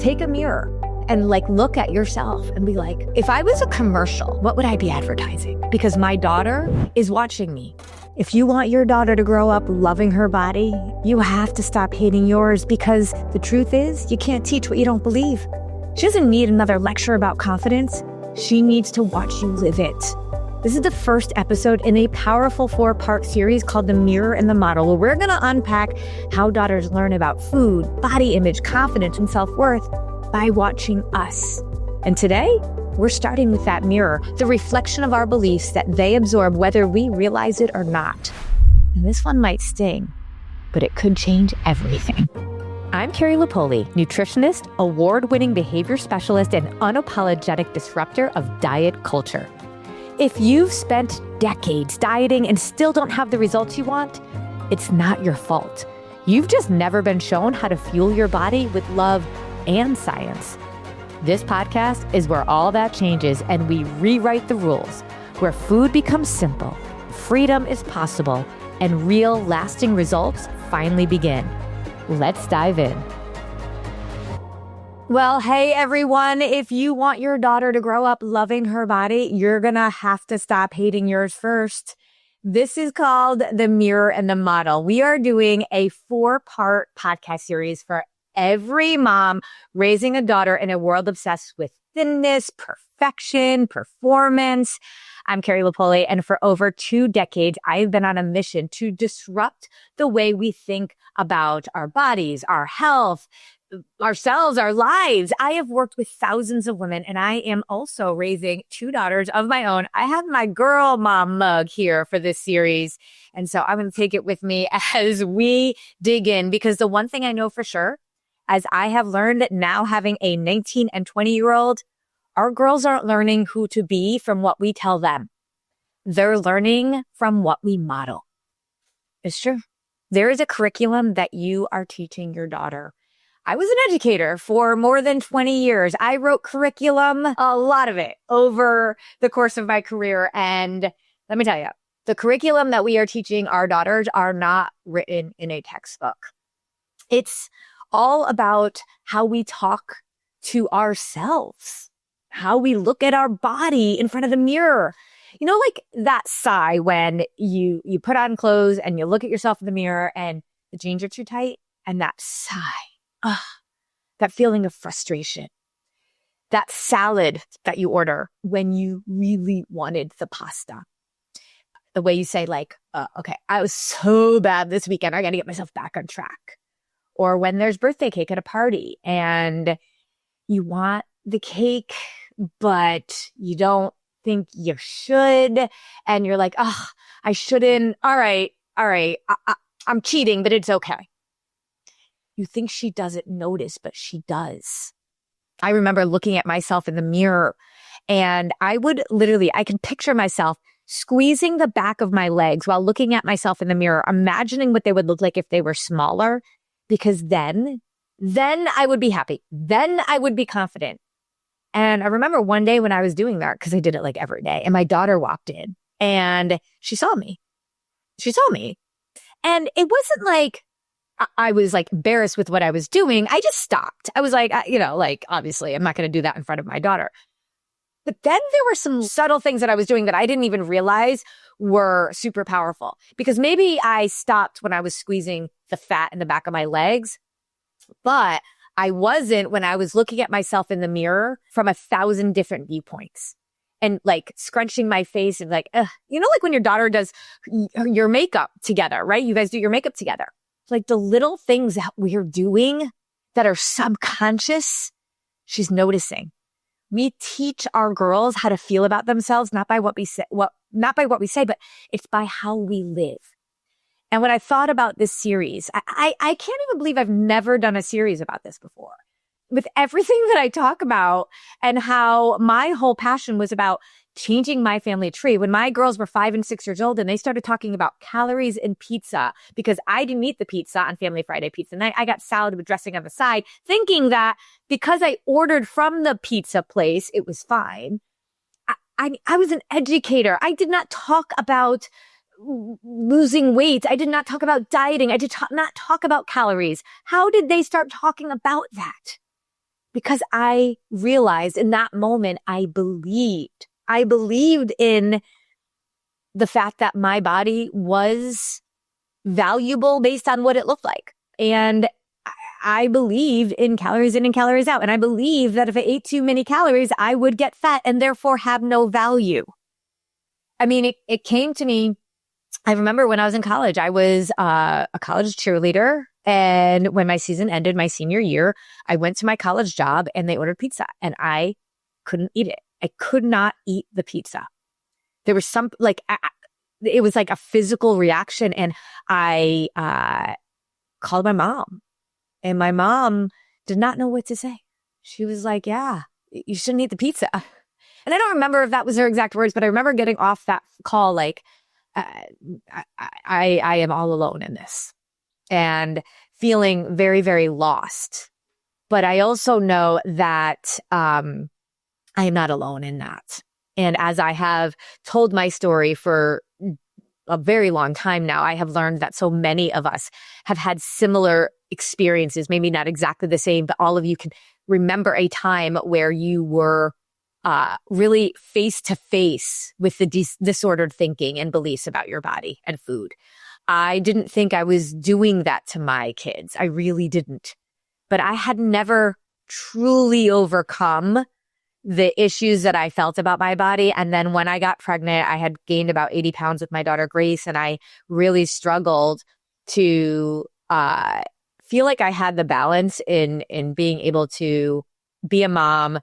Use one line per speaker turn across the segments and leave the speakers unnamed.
take a mirror and look at yourself and be like, if I was a commercial, what would I be advertising? Because my daughter is watching me. If you want your daughter to grow up loving her body, you have to stop hating yours, because the truth is, you can't teach what you don't believe. She doesn't need another lecture about confidence. She needs to watch you live it. This is the first episode in a powerful 4-part series called The Mirror and the Model, where we're going to unpack how daughters learn about food, body image, confidence, and self-worth by watching us. And today, we're starting with that mirror, the reflection of our beliefs that they absorb whether we realize it or not. And this one might sting, but it could change everything. I'm Carrie Lipoli, nutritionist, award-winning behavior specialist, and unapologetic disruptor of diet culture. If you've spent decades dieting and still don't have the results you want, it's not your fault. You've just never been shown how to fuel your body with love and science. This podcast is where all that changes and we rewrite the rules, where food becomes simple, freedom is possible, and real lasting results finally begin. Let's dive in. Well, hey everyone, if you want your daughter to grow up loving her body, you're gonna have to stop hating yours first. This is called The Mirror and the Model. We are doing a 4-part podcast series for every mom raising a daughter in a world obsessed with thinness, perfection, performance. I'm Carrie Lipoli, and for over 2 decades, I've been on a mission to disrupt the way we think about our bodies, our health, ourselves, our lives. I have worked with thousands of women, and I am also raising 2 daughters of my own. I have my girl mom mug here for this series, and so I'm going to take it with me as we dig in, because the one thing I know for sure, as I have learned now having a 19 and 20-year-old, our girls aren't learning who to be from what we tell them. They're learning from what we model. It's true. There is a curriculum that you are teaching your daughter. I was an educator for more than 20 years. I wrote curriculum, a lot of it, over the course of my career. And let me tell you, the curriculum that we are teaching our daughters are not written in a textbook. It's all about how we talk to ourselves, how we look at our body in front of the mirror. You know, like that sigh when you put on clothes and you look at yourself in the mirror and the jeans are too tight, and that sigh, that feeling of frustration, that salad that you order when you really wanted the pasta. The way you say okay, I was so bad this weekend, I got to get myself back on track. Or when there's birthday cake at a party and you want the cake, but you don't think you should. And you're like, I shouldn't. All right. I'm cheating, but it's okay. You think she doesn't notice, but she does. I remember looking at myself in the mirror, and I can picture myself squeezing the back of my legs while looking at myself in the mirror, imagining what they would look like if they were smaller. Because then I would be happy. Then I would be confident. And I remember one day when I was doing that, because I did it every day, and my daughter walked in and she saw me. And it wasn't like I was embarrassed with what I was doing. I just stopped. I was obviously I'm not going to do that in front of my daughter. But then there were some subtle things that I was doing that I didn't even realize were super powerful, because maybe I stopped when I was squeezing the fat in the back of my legs, but I wasn't when I was looking at myself in the mirror from 1,000 different viewpoints and scrunching my face and when your daughter does your makeup together, right? You guys do your makeup together. The little things that we're doing that are subconscious, she's noticing. We teach our girls how to feel about themselves, not by what we say, but it's by how we live. And when I thought about this series, I can't even believe I've never done a series about this before. With everything that I talk about and how my whole passion was about changing my family tree. When my girls were 5 and 6 years old and they started talking about calories in pizza, because I didn't eat the pizza on Family Friday pizza night. I got salad with dressing on the side, thinking that because I ordered from the pizza place, it was fine. I was an educator. I did not talk about losing weight. I did not talk about dieting. I did not talk about calories. How did they start talking about that? because I realized in that moment, I believed in the fact that my body was valuable based on what it looked like. And I believed in calories in and calories out. And I believed that if I ate too many calories, I would get fat and therefore have no value. I mean, it came to me. I remember when I was in college, I was a college cheerleader. And when my season ended, my senior year, I went to my college job and they ordered pizza and I couldn't eat it. I could not eat the pizza. There was some, it was like a physical reaction. And I called my mom, and my mom did not know what to say. She was like, yeah, you shouldn't eat the pizza. And I don't remember if that was her exact words, but I remember getting off that call like, I am all alone in this and feeling very, very lost. But I also know that I am not alone in that. And as I have told my story for a very long time now, I have learned that so many of us have had similar experiences, maybe not exactly the same, but all of you can remember a time where you were really face to face with the disordered thinking and beliefs about your body and food. I didn't think I was doing that to my kids. I really didn't. But I had never truly overcome the issues that I felt about my body. And then when I got pregnant, I had gained about 80 pounds with my daughter, Grace, and I really struggled to feel like I had the balance in being able to be a mom,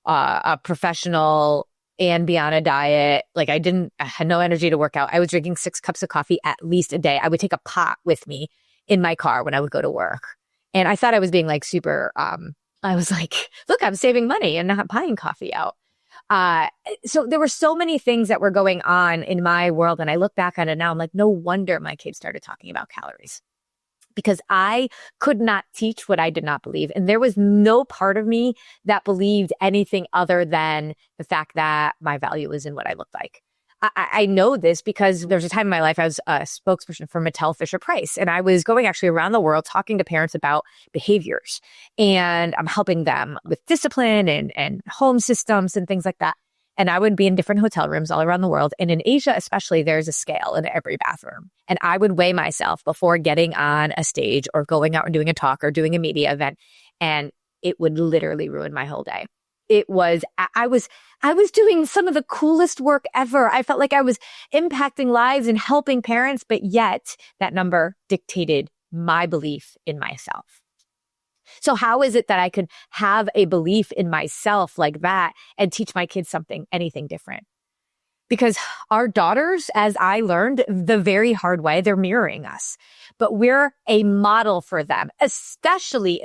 a professional, and be on a diet. Like I had no energy to work out. I was drinking 6 cups of coffee at least a day. I would take a pot with me in my car when I would go to work. And I thought I was being like super, I was like, look, I'm saving money and not buying coffee out. So there were so many things that were going on in my world. And I look back on it now, I'm like, no wonder my kids started talking about calories, because I could not teach what I did not believe. And there was no part of me that believed anything other than the fact that my value was in what I looked like. I know this because there's a time in my life I was a spokesperson for Mattel Fisher Price, and I was going actually around the world talking to parents about behaviors, and I'm helping them with discipline and home systems and things like that. And I would be in different hotel rooms all around the world. And in Asia, especially, there's a scale in every bathroom. And I would weigh myself before getting on a stage or going out and doing a talk or doing a media event. And it would literally ruin my whole day. I was doing some of the coolest work ever. I felt like I was impacting lives and helping parents, but yet that number dictated my belief in myself. So how is it that I could have a belief in myself like that and teach my kids anything different? Because our daughters, as I learned the very hard way, they're mirroring us, but we're a model for them, especially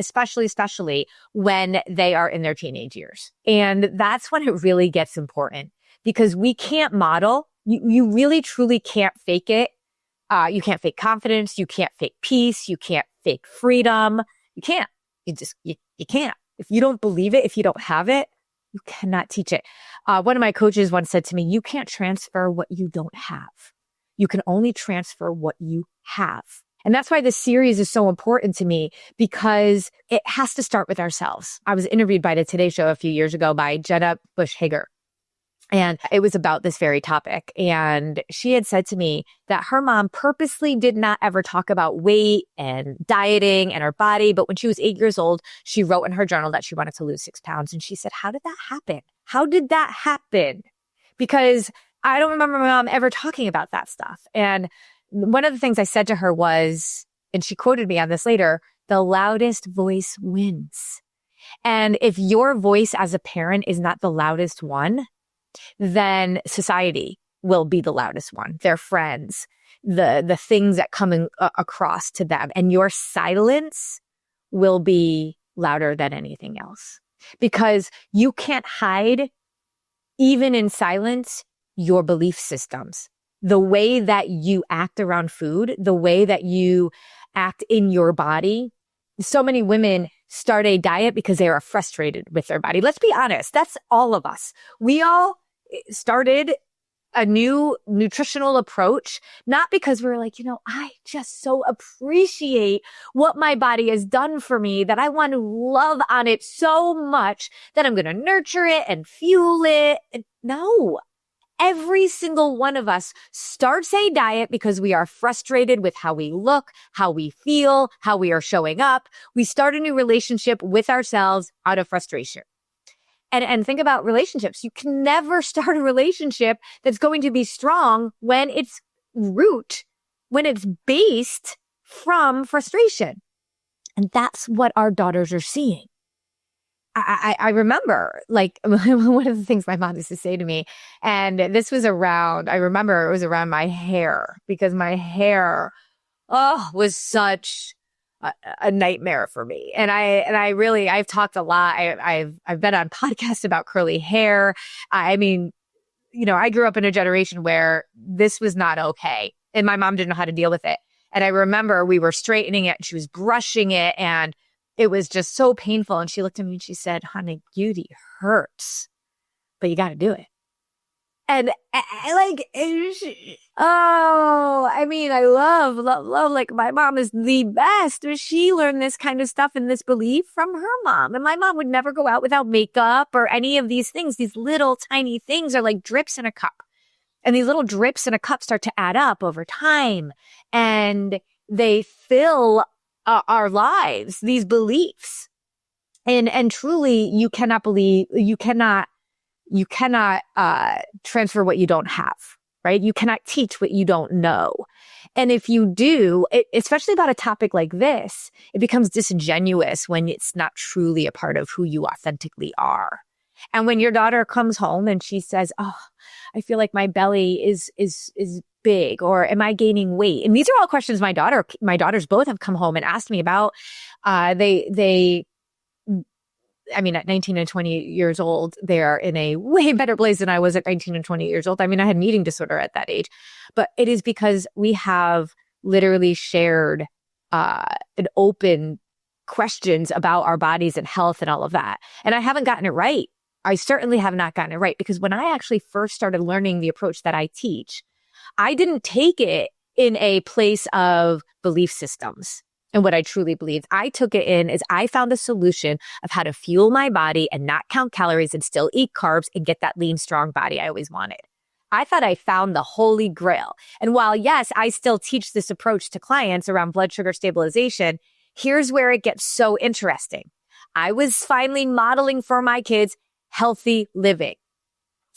when they are in their teenage years. And that's when it really gets important, because we can't model. You really, truly can't fake it. You can't fake confidence. You can't fake peace. You can't fake freedom. You can't. You can't. If you don't believe it, if you don't have it, you cannot teach it. One of my coaches once said to me, you can't transfer what you don't have. You can only transfer what you have. And that's why this series is so important to me, because it has to start with ourselves. I was interviewed by the Today Show a few years ago by Jenna Bush Hager, and it was about this very topic. And she had said to me that her mom purposely did not ever talk about weight and dieting and her body. But when she was 8 years old, she wrote in her journal that she wanted to lose 6 pounds. And she said, how did that happen? How did that happen? Because I don't remember my mom ever talking about that stuff. And one of the things I said to her was, and she quoted me on this later, the loudest voice wins. And if your voice as a parent is not the loudest one, then society will be the loudest one. Their friends, the things that come across to them, and your silence will be louder than anything else, because you can't hide, even in silence, your belief systems. The way that you act around food, the way that you act in your body. So many women start a diet because they are frustrated with their body. Let's be honest. That's all of us. We all started a new nutritional approach, not because we're like, I just so appreciate what my body has done for me that I want to love on it so much that I'm going to nurture it and fuel it. No. Every single one of us starts a diet because we are frustrated with how we look, how we feel, how we are showing up. We start a new relationship with ourselves out of frustration. And think about relationships. You can never start a relationship that's going to be strong when it's based from frustration. And that's what our daughters are seeing. I remember, like, one of the things my mom used to say to me, and this was I remember it was around my hair, because my hair, was such a nightmare for me. And I've talked a lot. I've been on podcasts about curly hair. I mean, I grew up in a generation where this was not okay. And my mom didn't know how to deal with it. And I remember we were straightening it and she was brushing it and it was just so painful. And she looked at me and she said, honey, beauty hurts, but you got to do it. And I love, like, my mom is the best. She learned this kind of stuff and this belief from her mom. And my mom would never go out without makeup or any of these things. These little tiny things are like drips in a cup. And these little drips in a cup start to add up over time. And they fill our lives, these beliefs. And truly, you cannot transfer what you don't have, right? You cannot teach what you don't know. And if you do, especially about a topic like this, it becomes disingenuous when it's not truly a part of who you authentically are. And when your daughter comes home and she says, oh, I feel like my belly is big, or am I gaining weight? And these are all questions my daughters both have come home and asked me about. At 19 and 20 years old, they're in a way better place than I was at 19 and 20 years old. I mean, I had an eating disorder at that age, but it is because we have literally shared an open questions about our bodies and health and all of that. And I haven't gotten it right. I certainly have not gotten it right, because when I actually first started learning the approach that I teach, I didn't take it in a place of belief systems and what I truly believed. I took it in as I found a solution of how to fuel my body and not count calories and still eat carbs and get that lean, strong body I always wanted. I thought I found the holy grail. And while, yes, I still teach this approach to clients around blood sugar stabilization, here's where it gets so interesting. I was finally modeling for my kids healthy living.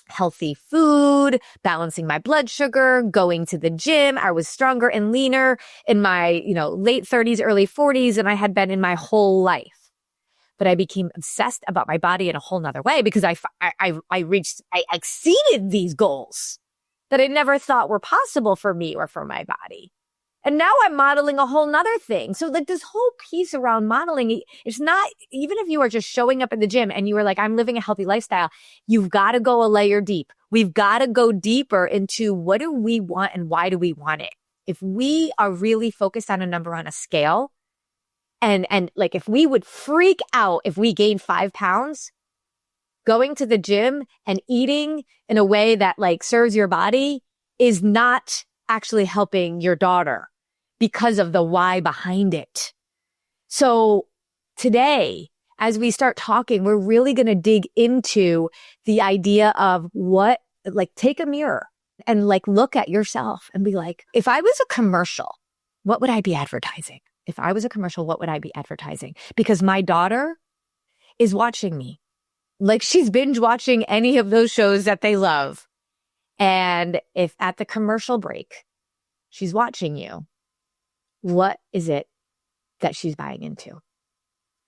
Healthy food, balancing my blood sugar, going to the gym. I was stronger and leaner in my, late 30s, early 40s than I had been in my whole life. But I became obsessed about my body in a whole nother way, because I exceeded these goals that I never thought were possible for me or for my body. And now I'm modeling a whole nother thing. So like this whole piece around modeling, it's not, even if you are just showing up in the gym and you are like, I'm living a healthy lifestyle, you've got to go a layer deep. We've got to go deeper into what do we want and why do we want it? If we are really focused on a number on a scale, and like if we would freak out if we gain 5 pounds, going to the gym and eating in a way that like serves your body is not actually helping your daughter because of the why behind it. So today, as we start talking, we're really going to dig into the idea of take a mirror and look at yourself and be like, if I was a commercial, what would I be advertising? If I was a commercial, what would I be advertising? Because my daughter is watching me. Like she's binge watching any of those shows that they love. And if at the commercial break, she's watching you, what is it that she's buying into?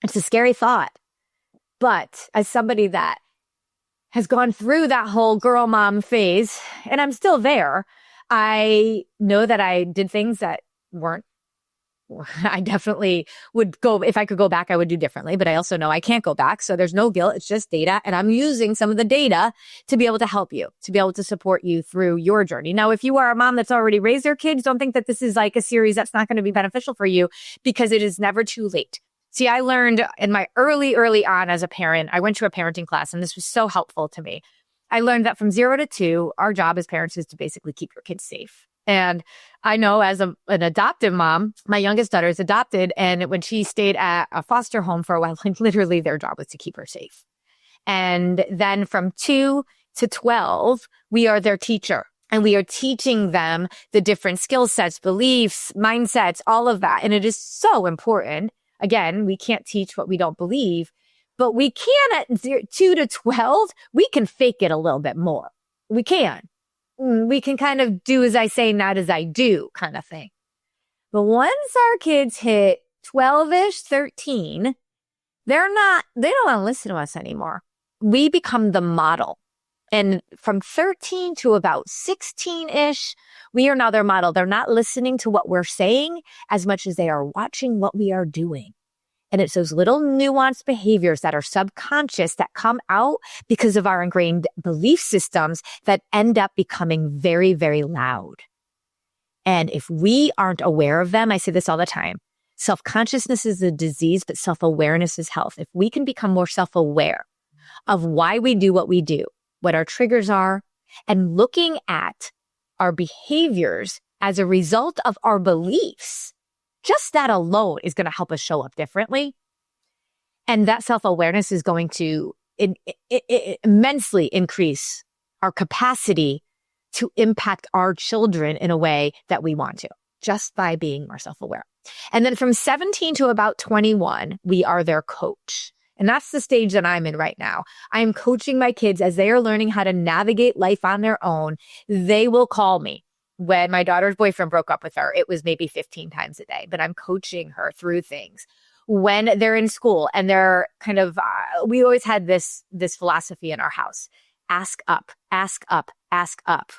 It's a scary thought. But as somebody that has gone through that whole girl mom phase, and I'm still there, I know that I did things that weren't, I definitely would go, if I could go back, I would do differently, but I also know I can't go back. So there's no guilt. It's just data. And I'm using some of the data to be able to help you, to be able to support you through your journey. Now, if you are a mom that's already raised their kids, don't think that this is like a series that's not going to be beneficial for you, because it is never too late. See, I learned in my early on as a parent, I went to a parenting class and this was so helpful to me. I learned that from 0 to 2, our job as parents is to basically keep your kids safe. And I know as an adoptive mom, my youngest daughter is adopted. And when she stayed at a foster home for a while, like literally their job was to keep her safe. And then from 2 to 12, we are their teacher. And we are teaching them the different skill sets, beliefs, mindsets, all of that. And it is so important. Again, we can't teach what we don't believe, but we can at 2 to 12, we can fake it a little bit more. We can. We can kind of do as I say, not as I do kind of thing. But once our kids hit 12-ish, 13, they don't want to listen to us anymore. We become the model. And from 13 to about 16-ish, we are now their model. They're not listening to what we're saying as much as they are watching what we are doing. And it's those little nuanced behaviors that are subconscious that come out because of our ingrained belief systems that end up becoming very, very loud. And if we aren't aware of them, I say this all the time, self-consciousness is a disease, but self-awareness is health. If we can become more self-aware of why we do what we do, what our triggers are, and looking at our behaviors as a result of our beliefs, just that alone is going to help us show up differently. And that self-awareness is going to immensely increase our capacity to impact our children in a way that we want to, just by being more self-aware. And then from 17 to about 21, we are their coach. And that's the stage that I'm in right now. I am coaching my kids as they are learning how to navigate life on their own. They will call me. When my daughter's boyfriend broke up with her, it was maybe 15 times a day, but I'm coaching her through things. When they're in school and they're kind of, we always had this philosophy in our house. Ask up, ask up, ask up.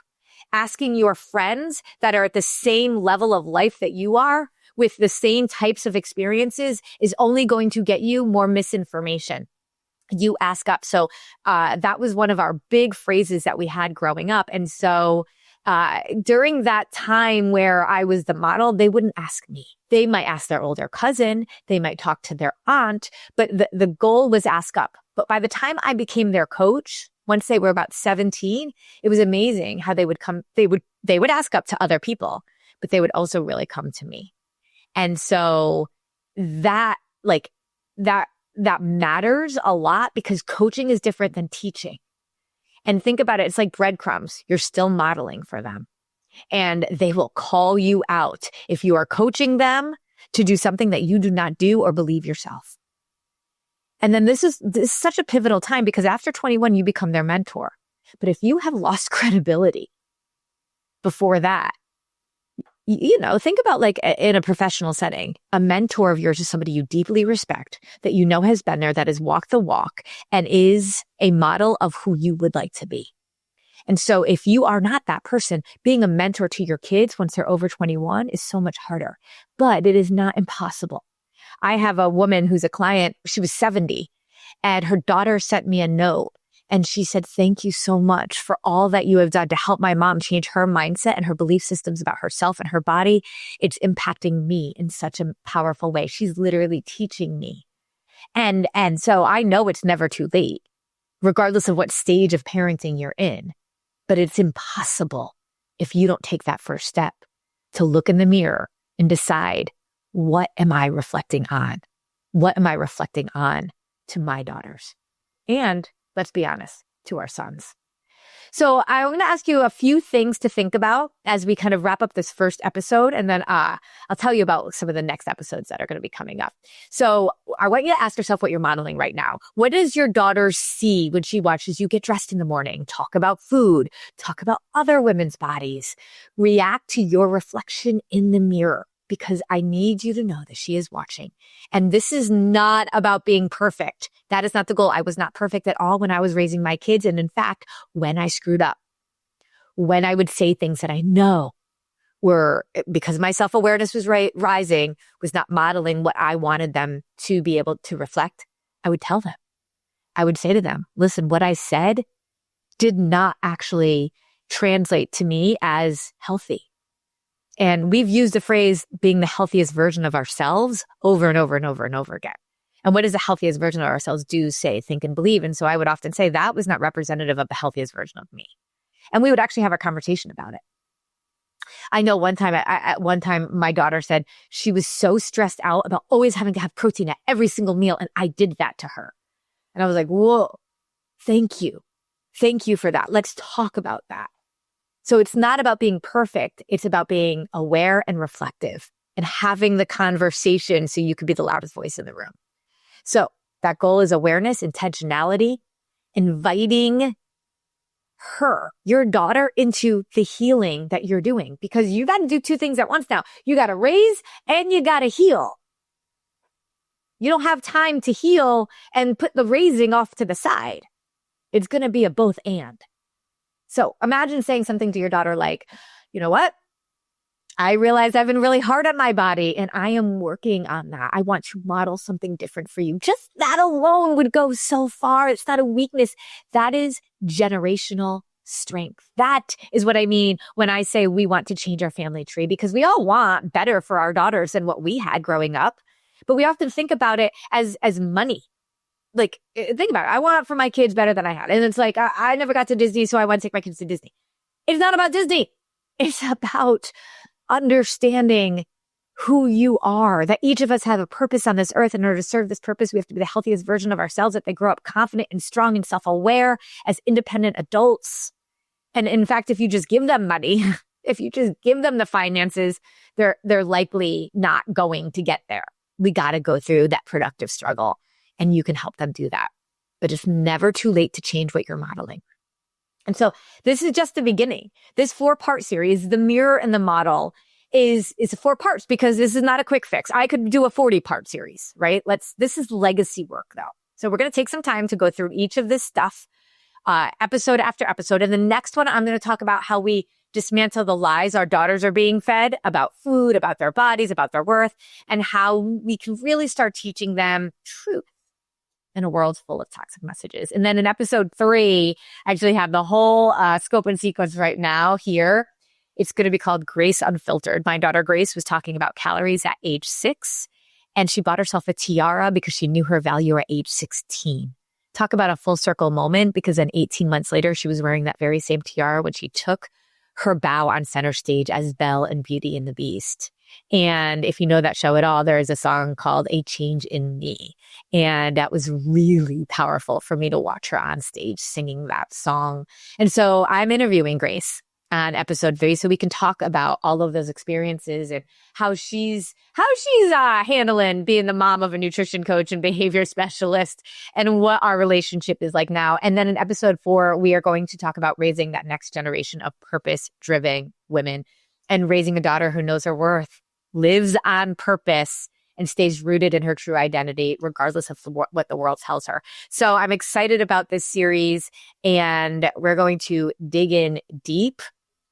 Asking your friends that are at the same level of life that you are with the same types of experiences is only going to get you more misinformation. You ask up. So that was one of our big phrases that we had growing up. And so during that time where I was the model, they wouldn't ask me. They might ask their older cousin. They might talk to their aunt, but the goal was ask up. But by the time I became their coach, once they were about 17, it was amazing how they would come. They would ask up to other people, but they would also really come to me. And so that matters a lot because coaching is different than teaching. And think about it. It's like breadcrumbs. You're still modeling for them. And they will call you out if you are coaching them to do something that you do not do or believe yourself. And then this is such a pivotal time because after 21, you become their mentor. But if you have lost credibility before that, think about like in a professional setting, a mentor of yours is somebody you deeply respect, that you know has been there, that has walked the walk and is a model of who you would like to be. And so if you are not that person, being a mentor to your kids once they're over 21 is so much harder, but it is not impossible. I have a woman who's a client, she was 70 and her daughter sent me a note. And she said, thank you so much for all that you have done to help my mom change her mindset and her belief systems about herself and her body. It's impacting me in such a powerful way. She's literally teaching me. And so I know it's never too late, regardless of what stage of parenting you're in. But it's impossible if you don't take that first step to look in the mirror and decide, what am I reflecting on? What am I reflecting on to my daughters? And let's be honest, to our sons. So I'm going to ask you a few things to think about as we kind of wrap up this first episode. And then I'll tell you about some of the next episodes that are going to be coming up. So I want you to ask yourself what you're modeling right now. What does your daughter see when she watches you get dressed in the morning, talk about food, talk about other women's bodies, react to your reflection in the mirror? Because I need you to know that she is watching. And this is not about being perfect. That is not the goal. I was not perfect at all when I was raising my kids. And in fact, when I screwed up, when I would say things that I know were, because my self-awareness was rising, was not modeling what I wanted them to be able to reflect, I would tell them. I would say to them, listen, what I said did not actually translate to me as healthy. And we've used the phrase being the healthiest version of ourselves over and over and over and over again. And what does the healthiest version of ourselves do, say, think, and believe? And so I would often say that was not representative of the healthiest version of me. And we would actually have a conversation about it. I know one time, at one time, my daughter said she was so stressed out about always having to have protein at every single meal. And I did that to her. And I was like, whoa, thank you. Thank you for that. Let's talk about that. So it's not about being perfect. It's about being aware and reflective and having the conversation so you could be the loudest voice in the room. So that goal is awareness, intentionality, inviting her, your daughter, into the healing that you're doing, because you got to do two things at once now. You got to raise and you got to heal. You don't have time to heal and put the raising off to the side. It's going to be a both and. So imagine saying something to your daughter like, you know what? I realize I've been really hard on my body and I am working on that. I want to model something different for you. Just that alone would go so far. It's not a weakness. That is generational strength. That is what I mean when I say we want to change our family tree, because we all want better for our daughters than what we had growing up. But we often think about it as money. Like, think about it. I want for my kids better than I had. And it's like, I never got to Disney, so I want to take my kids to Disney. It's not about Disney. It's about understanding who you are, that each of us have a purpose on this earth. In order to serve this purpose, we have to be the healthiest version of ourselves, that they grow up confident and strong and self-aware as independent adults. And in fact, if you just give them money, if you just give them the finances, they're likely not going to get there. We got to go through that productive struggle, and you can help them do that. But it's never too late to change what you're modeling. And so this is just the beginning. This 4-part series, The Mirror and the Model, is 4 parts, because this is not a quick fix. I could do a 40-part series, right? This is legacy work though. So we're going to take some time to go through each of this stuff, episode after episode. And the next one, I'm going to talk about how we dismantle the lies our daughters are being fed about food, about their bodies, about their worth, and how we can really start teaching them truth in a world full of toxic messages. And then in episode 3, I actually have the whole scope and sequence right now here. It's going to be called Grace Unfiltered. My daughter Grace was talking about calories at age 6, and she bought herself a tiara because she knew her value at age 16. Talk about a full circle moment, because then 18 months later, she was wearing that very same tiara when she took her bow on center stage as Belle in Beauty and the Beast. And if you know that show at all, there is a song called A Change in Me. And that was really powerful for me to watch her on stage singing that song. And so I'm interviewing Grace on episode 3 so we can talk about all of those experiences and how she's handling being the mom of a nutrition coach and behavior specialist, and what our relationship is like now. And then in episode 4, we are going to talk about raising that next generation of purpose-driven women, and raising a daughter who knows her worth, lives on purpose, and stays rooted in her true identity, regardless of what the world tells her. So I'm excited about this series, and we're going to dig in deep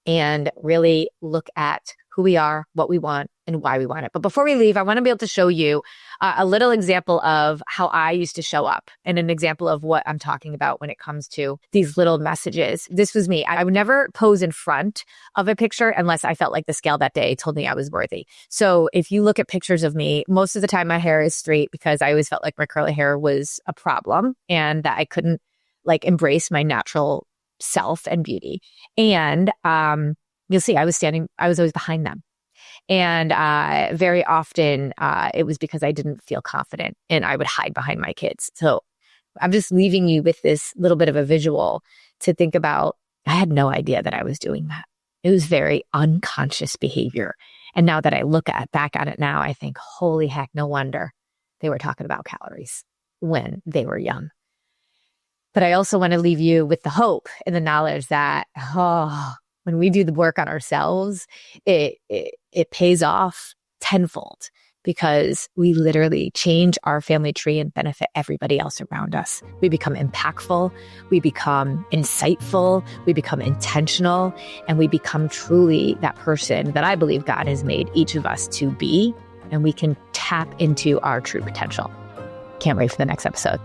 and really look at who we are, what we want, and why we want it. But before we leave, I want to be able to show you a little example of how I used to show up, and an example of what I'm talking about when it comes to these little messages. This was me. I would never pose in front of a picture unless I felt like the scale that day told me I was worthy. So if you look at pictures of me, most of the time my hair is straight, because I always felt like my curly hair was a problem and that I couldn't embrace my natural self and beauty. And you'll see I was always behind them. And very often it was because I didn't feel confident, and I would hide behind my kids. So I'm just leaving you with this little bit of a visual to think about. I had no idea that I was doing that. It was very unconscious behavior. And now that I look back on it now, I think, holy heck, no wonder they were talking about calories when they were young. But I also want to leave you with the hope and the knowledge that, when we do the work on ourselves, it pays off tenfold, because we literally change our family tree and benefit everybody else around us. We become impactful, we become insightful, we become intentional, and we become truly that person that I believe God has made each of us to be, and we can tap into our true potential. Can't wait for the next episode.